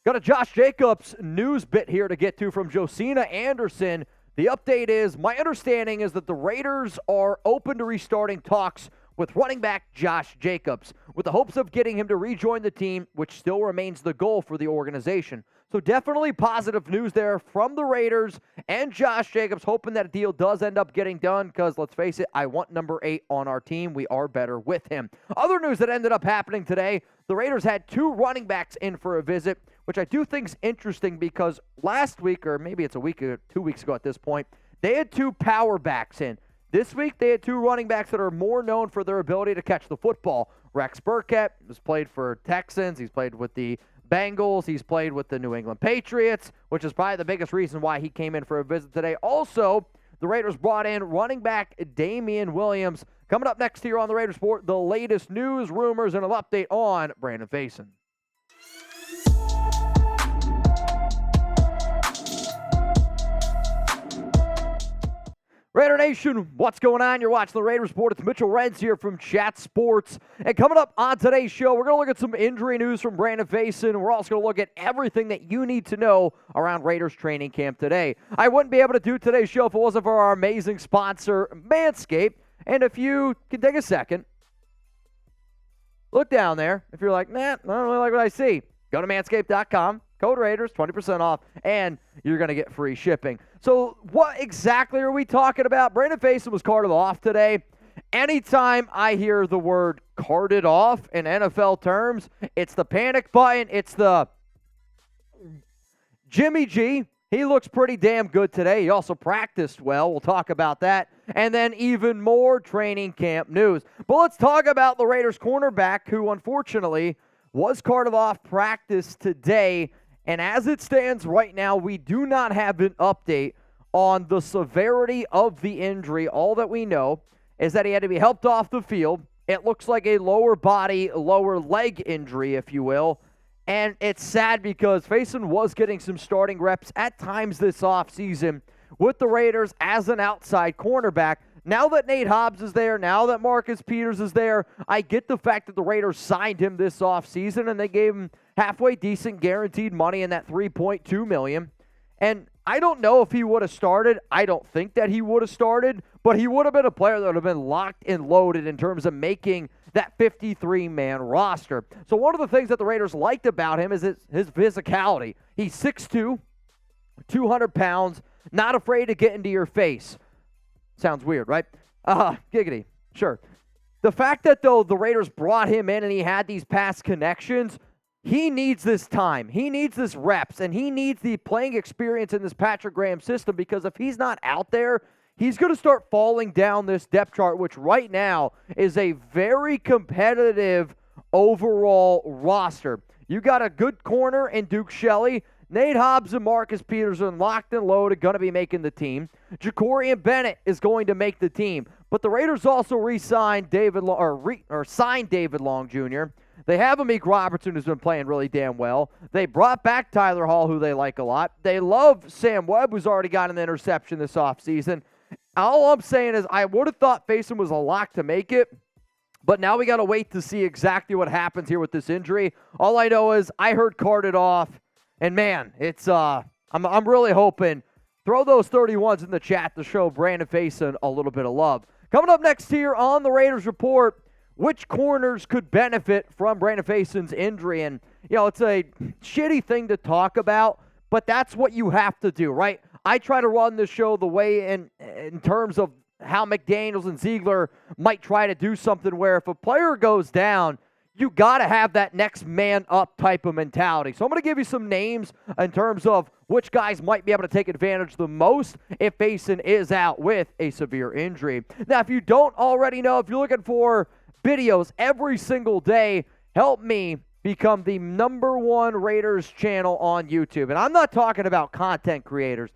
Got a Josh Jacobs news bit here to get to from Josina Anderson. The update is, my understanding is that the Raiders are open to restarting talks with running back Josh Jacobs, with the hopes of getting him to rejoin the team, which still remains the goal for the organization. So definitely positive news there from the Raiders and Josh Jacobs, hoping that a deal does end up getting done because, let's face it, I want number 8 on our team. We are better with him. Other news that ended up happening today, the Raiders had 2 running backs in for a visit, which I do think is interesting because last week, or maybe it's a week or 2 weeks ago at this point, they had 2 power backs in. This week, they had 2 running backs that are more known for their ability to catch the football. Rex Burkhead has played for Texans. He's played with the Bengals. He's played with the New England Patriots, which is probably the biggest reason why he came in for a visit today. Also, the Raiders brought in running back Damien Williams. Coming up next here on the Raiders Report, the latest news, rumors, and an update on Brandon Facyson. Raider Nation, what's going on? You're watching the Raiders Report. It's Mitchell Renz here from Chat Sports. And coming up on today's show, we're going to look at some injury news from Brandon Facyson. We're also going to look at everything that you need to know around Raiders training camp today. I wouldn't be able to do today's show if it wasn't for our amazing sponsor, Manscaped. And if you can take a second, look down there. If you're like, nah, I don't really like what I see, go to manscaped.com. Code Raiders, 20% off, and you're going to get free shipping. So what exactly are we talking about? Brandon Facyson was carted off today. Anytime I hear the word carted off in NFL terms, it's the panic button. It's the Jimmy G. He looks pretty damn good today. He also practiced well. We'll talk about that. And then even more training camp news. But let's talk about the Raiders cornerback who, unfortunately, was carted off practice today. And as it stands right now, we do not have an update on the severity of the injury. All that we know is that he had to be helped off the field. It looks like a lower body, lower leg injury, if you will. And it's sad because Facyson was getting some starting reps at times this offseason with the Raiders as an outside cornerback. Now that Nate Hobbs is there, now that Marcus Peters is there, I get the fact that the Raiders signed him this offseason and they gave him halfway decent guaranteed money in that $3.2 million. And I don't know if he would have started. I don't think that he would have started, but he would have been a player that would have been locked and loaded in terms of making that 53-man roster. So one of the things that the Raiders liked about him is his physicality. He's 6'2", 200 pounds, not afraid to get into your face. Sounds weird, right? Giggity. Sure. The fact that, though, the Raiders brought him in and he had these past connections, he needs this time. He needs this reps, and he needs the playing experience in this Patrick Graham system because if he's not out there, he's going to start falling down this depth chart, which right now is a very competitive overall roster. You got a good corner in Duke Shelley. Nate Hobbs and Marcus Peters are locked and loaded, going to be making the team. Jacorian Bennett is going to make the team. But the Raiders also re-signed signed David Long Jr. They have Amik Robertson, who's been playing really damn well. They brought back Tyler Hall, who they like a lot. They love Sam Webb, who's already got an interception this offseason. All I'm saying is I would have thought Facyson was a lock to make it, but now we got to wait to see exactly what happens here with this injury. All I know is I heard carted off. And man, it's I'm really hoping. Throw those 31s in the chat to show Brandon Facyson a little bit of love. Coming up next here on the Raiders Report, which corners could benefit from Brandon Facyson's injury? And, it's a shitty thing to talk about, but that's what you have to do, right? I try to run this show the way in terms of how McDaniels and Ziegler might try to do something where if a player goes down, you got to have that next man up type of mentality. So I'm going to give you some names in terms of which guys might be able to take advantage the most if Facyson is out with a severe injury. Now, if you don't already know, if you're looking for videos every single day, help me become the #1 Raiders channel on YouTube. And I'm not talking about content creators.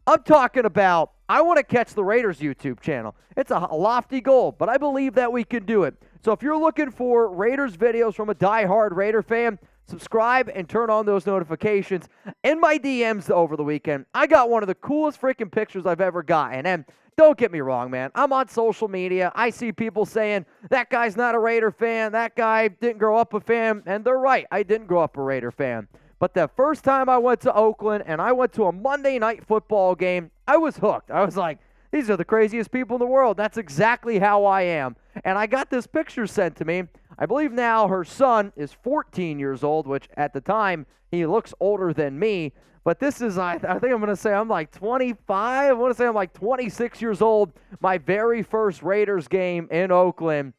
I'm talking about I want to catch the Raiders YouTube channel. It's a lofty goal, but I believe that we can do it. So if you're looking for Raiders videos from a diehard Raider fan, subscribe and turn on those notifications. In my DMs over the weekend, I got one of the coolest freaking pictures I've ever gotten. And don't get me wrong, man. I'm on social media. I see people saying, that guy's not a Raider fan. That guy didn't grow up a fan. And they're right. I didn't grow up a Raider fan. But the first time I went to Oakland and I went to a Monday night football game, I was hooked. I was like, these are the craziest people in the world. That's exactly how I am. And I got this picture sent to me. I believe now her son is 14 years old, which at the time he looks older than me. But this is, I think I'm going to say I'm like 25. I want to say I'm like 26 years old. My very first Raiders game in Oakland.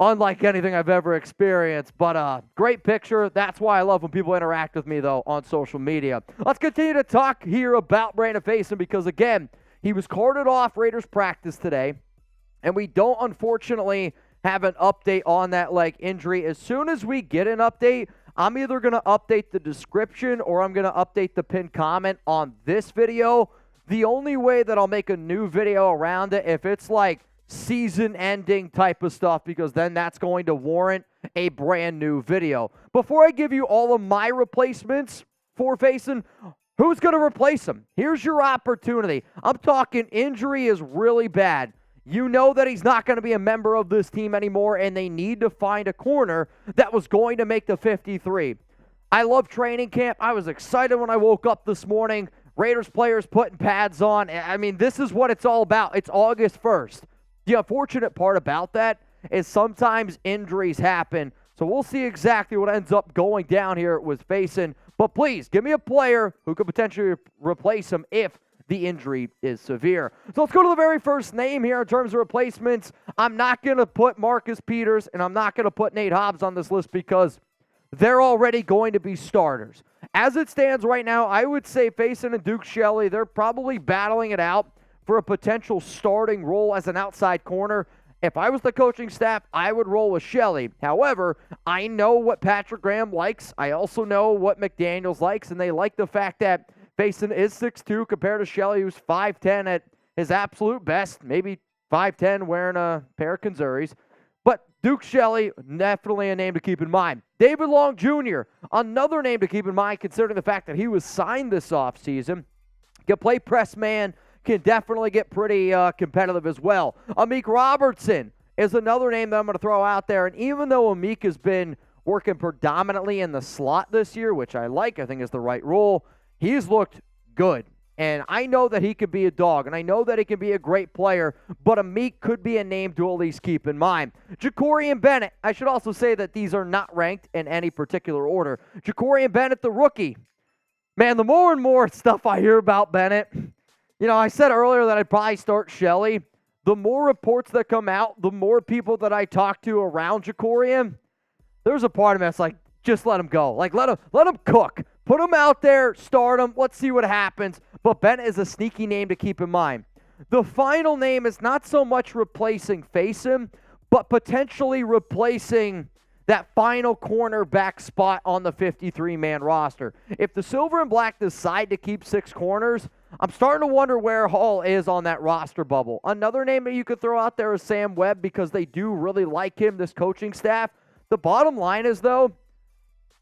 Unlike anything I've ever experienced. But great picture. That's why I love when people interact with me, though, on social media. Let's continue to talk here about Brandon Facyson because, again, he was carted off Raiders practice today. And we don't, unfortunately, have an update on that leg injury. As soon as we get an update, I'm either going to update the description or I'm going to update the pinned comment on this video. The only way that I'll make a new video around it, if it's like season-ending type of stuff, because then that's going to warrant a brand new video. Before I give you all of my replacements for Facyson, who's going to replace him? Here's your opportunity. I'm talking injury is really bad. You know that he's not going to be a member of this team anymore, and they need to find a corner that was going to make the 53. I love training camp. I was excited when I woke up this morning. Raiders players putting pads on. I mean, this is what it's all about. It's August 1st. The unfortunate part about that is sometimes injuries happen. So we'll see exactly what ends up going down here with Facyson. But please, give me a player who could potentially replace him if the injury is severe. So let's go to the very first name here in terms of replacements. I'm not going to put Marcus Peters and I'm not going to put Nate Hobbs on this list because they're already going to be starters. As it stands right now, I would say Facyson and Duke Shelley, they're probably battling it out for a potential starting role as an outside corner. If I was the coaching staff, I would roll with Shelley. However, I know what Patrick Graham likes. I also know what McDaniels likes, and they like the fact that Facyson is 6'2", compared to Shelley, who's 5'10" at his absolute best, maybe 5'10", wearing a pair of Kanzuris. But Duke Shelley, definitely a name to keep in mind. David Long Jr., another name to keep in mind, considering the fact that he was signed this offseason. Can play press man, can definitely get pretty competitive as well. Amik Robertson is another name that I'm going to throw out there. And even though Amik has been working predominantly in the slot this year, which I like, I think is the right role, he's looked good, and I know that he could be a dog, and I know that he can be a great player, but Amik could be a name to at least keep in mind. Jacorian Bennett, I should also say that these are not ranked in any particular order. Jacorian Bennett, the rookie. Man, the more and more stuff I hear about Bennett, you know, I said earlier that I'd probably start Shelley. The more reports that come out, the more people that I talk to around Jacorian, there's a part of me that's like, just let him go. Like, let him cook. Put him out there, start him, let's see what happens. But Bennett is a sneaky name to keep in mind. The final name is not so much replacing Facyson, but potentially replacing that final cornerback spot on the 53-man roster. If the Silver and Black decide to keep 6 corners, I'm starting to wonder where Hall is on that roster bubble. Another name that you could throw out there is Sam Webb because they do really like him, this coaching staff. The bottom line is, though,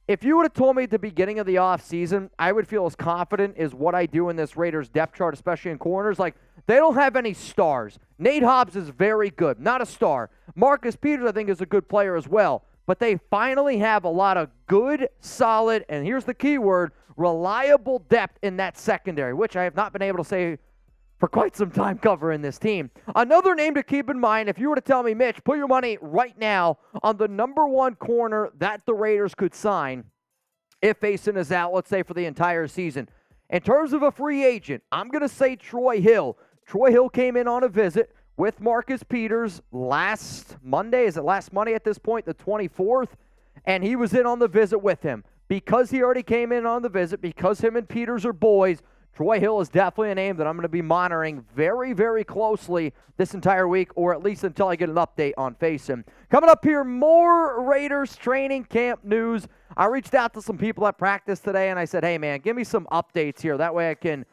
if you would have told me at the beginning of the offseason, I would feel as confident as what I do in this Raiders depth chart, especially in corners. Like, they don't have any stars. Nate Hobbs is very good, not a star. Marcus Peters, I think, is a good player as well. But they finally have a lot of good, solid, and here's the key word, reliable depth in that secondary, which I have not been able to say for quite some time covering this team. Another name to keep in mind, if you were to tell me, Mitch, put your money right now on the number 1 corner that the Raiders could sign if Facyson is out, let's say, for the entire season. In terms of a free agent, I'm going to say Troy Hill. Troy Hill came in on a visit with Marcus Peters last Monday. Is it last Monday at this point, the 24th? And he was in on the visit with him. Because he already came in on the visit, because him and Peters are boys, Troy Hill is definitely a name that I'm going to be monitoring very, very closely this entire week, or at least until I get an update on Facyson. Coming up here, more Raiders training camp news. I reached out to some people at practice today, and I said, hey, man, give me some updates here. That way I can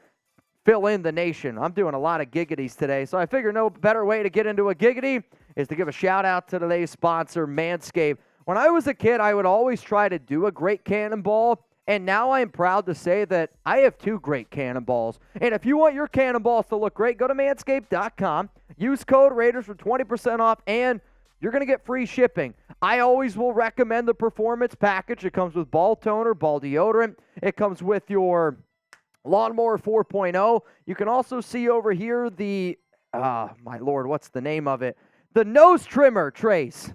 fill in the nation. I'm doing a lot of giggities today, so I figure no better way to get into a giggity is to give a shout-out to today's sponsor, Manscaped. When I was a kid, I would always try to do a great cannonball, and now I am proud to say that I have 2 great cannonballs. And if you want your cannonballs to look great, go to manscaped.com. Use code Raiders for 20% off, and you're going to get free shipping. I always will recommend the Performance Package. It comes with ball toner, ball deodorant. It comes with your Lawnmower 4.0. You can also see over here the, my Lord, what's the name of it? The nose trimmer, Trace.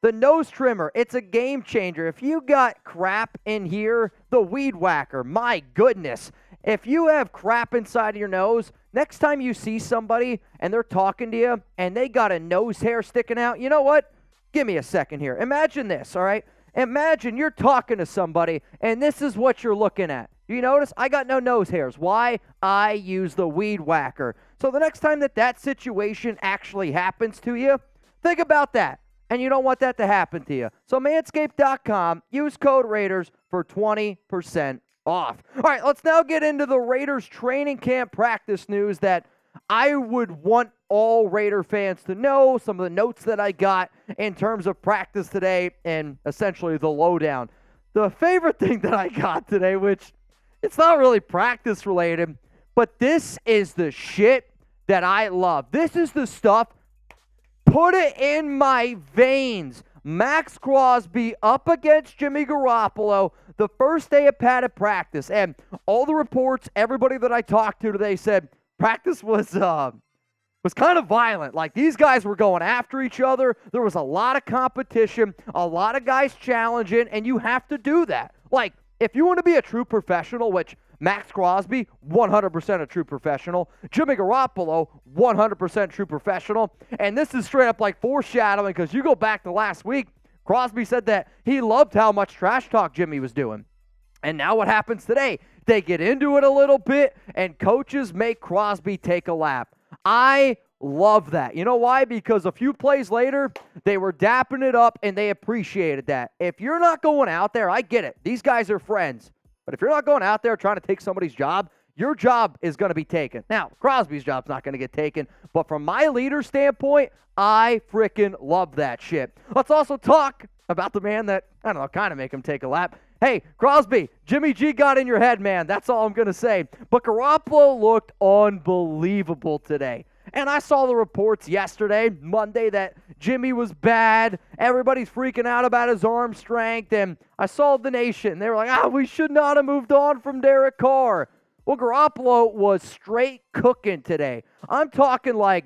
The nose trimmer, it's a game changer. If you got crap in here, the weed whacker, my goodness. If you have crap inside of your nose, next time you see somebody and they're talking to you and they got a nose hair sticking out, you know what? Give me a second here. Imagine this, all right? Imagine you're talking to somebody and this is what you're looking at. You notice I got no nose hairs. Why? I use the weed whacker. So the next time that situation actually happens to you, think about that. And you don't want that to happen to you. So manscaped.com, use code Raiders for 20% off. All right, let's now get into the Raiders training camp practice news that I would want all Raider fans to know, some of the notes that I got in terms of practice today and essentially the lowdown. The favorite thing that I got today, which it's not really practice related, but this is the shit that I love. This is the stuff. Put it in my veins. Maxx Crosby up against Jimmy Garoppolo the first day of padded practice. And all the reports, everybody that I talked to today said practice was kind of violent. Like, these guys were going after each other. There was a lot of competition, a lot of guys challenging, and you have to do that. Like, if you want to be a true professional, which Maxx Crosby, 100% a true professional. Jimmy Garoppolo, 100% true professional. And this is straight up like foreshadowing because you go back to last week, Crosby said that he loved how much trash talk Jimmy was doing. And now what happens today? They get into it a little bit, and coaches make Crosby take a lap. I love that. You know why? Because a few plays later, they were dapping it up, and they appreciated that. If you're not going out there, I get it. These guys are friends. But if you're not going out there trying to take somebody's job, your job is going to be taken. Now, Crosby's job's not going to get taken, but from my leader standpoint, I freaking love that shit. Let's also talk about the man that, I don't know, kind of make him take a lap. Hey, Crosby, Jimmy G got in your head, man. That's all I'm going to say. But Garoppolo looked unbelievable today. And I saw the reports yesterday, Monday, that Jimmy was bad. Everybody's freaking out about his arm strength. And I saw the nation. They were like, we should not have moved on from Derek Carr. Well, Garoppolo was straight cooking today. I'm talking like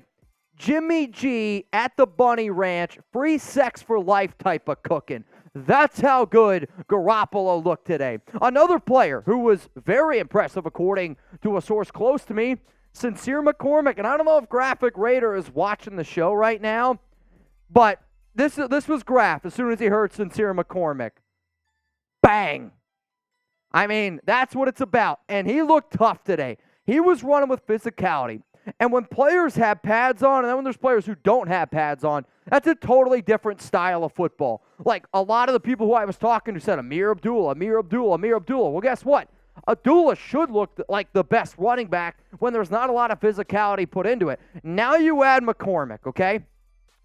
Jimmy G at the Bunny Ranch, free sex for life type of cooking. That's how good Garoppolo looked today. Another player who was very impressive, according to a source close to me, Sincere McCormick. And I don't know if Graphic Raider is watching the show right now, but this was Graph as soon as he heard Sincere McCormick. Bang! I mean, that's what it's about. And he looked tough today. He was running with physicality. And when players have pads on, and then when there's players who don't have pads on, that's a totally different style of football. Like, a lot of the people who I was talking to said, Amir Abdullah. Well, guess what? Abdullah should look like the best running back when there's not a lot of physicality put into it. Now you add McCormick, okay?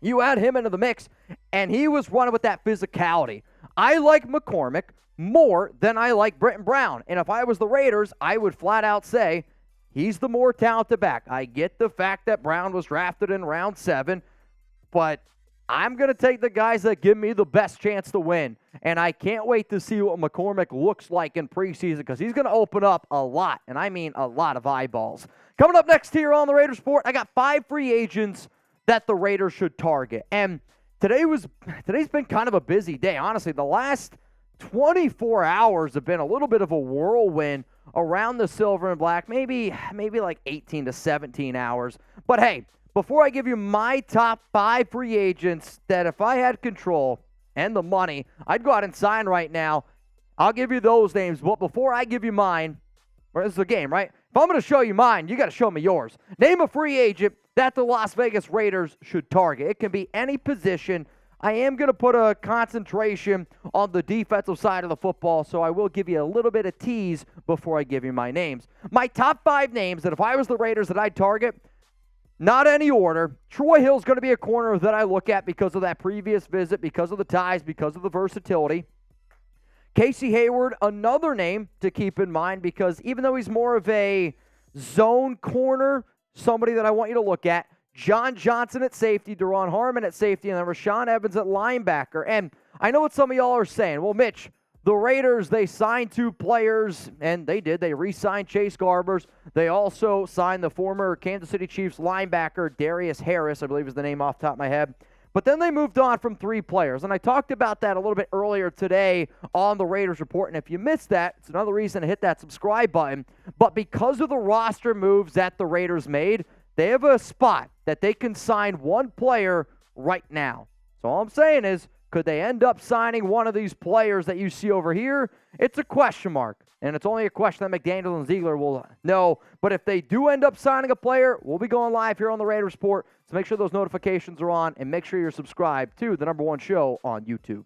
You add him into the mix, and he was running with that physicality. I like McCormick more than I like Britton Brown. And if I was the Raiders, I would flat out say he's the more talented back. I get the fact that Brown was drafted in round 7, but I'm going to take the guys that give me the best chance to win. And I can't wait to see what McCormick looks like in preseason because he's going to open up a lot, and I mean a lot of eyeballs. Coming up next here on the Raiders Report, I got 5 free agents that the Raiders should target. And today's been kind of a busy day. Honestly, the last 24 hours have been a little bit of a whirlwind around the silver and black, maybe like 18 to 17 hours. But hey, before I give you my top 5 free agents that if I had control and the money, I'd go out and sign right now, I'll give you those names. But before I give you mine, or this is a game, right? If I'm going to show you mine, you got to show me yours. Name a free agent that the Las Vegas Raiders should target. It can be any position. I am going to put a concentration on the defensive side of the football, so I will give you a little bit of tease before I give you my names. My top 5 names that if I was the Raiders that I'd target, not any order. Troy Hill's going to be a corner that I look at because of that previous visit, because of the ties, because of the versatility. Casey Hayward, another name to keep in mind because even though he's more of a zone corner, somebody that I want you to look at. John Johnson at safety, Deron Harmon at safety, and then Rashaan Evans at linebacker. And I know what some of y'all are saying. Well, Mitch, the Raiders, they signed 2 players, and they did. They re-signed Chase Garbers. They also signed the former Kansas City Chiefs linebacker, Darius Harris, I believe is the name off the top of my head. But then they moved on from 3 players, and I talked about that a little bit earlier today on the Raiders Report, and if you missed that, it's another reason to hit that subscribe button. But because of the roster moves that the Raiders made, they have a spot that they can sign 1 player right now. So all I'm saying is, could they end up signing one of these players that you see over here? It's a question mark, and it's only a question that McDaniels and Ziegler will know. But if they do end up signing a player, we'll be going live here on the Raiders Report. So make sure those notifications are on, and make sure you're subscribed to the #1 show on YouTube.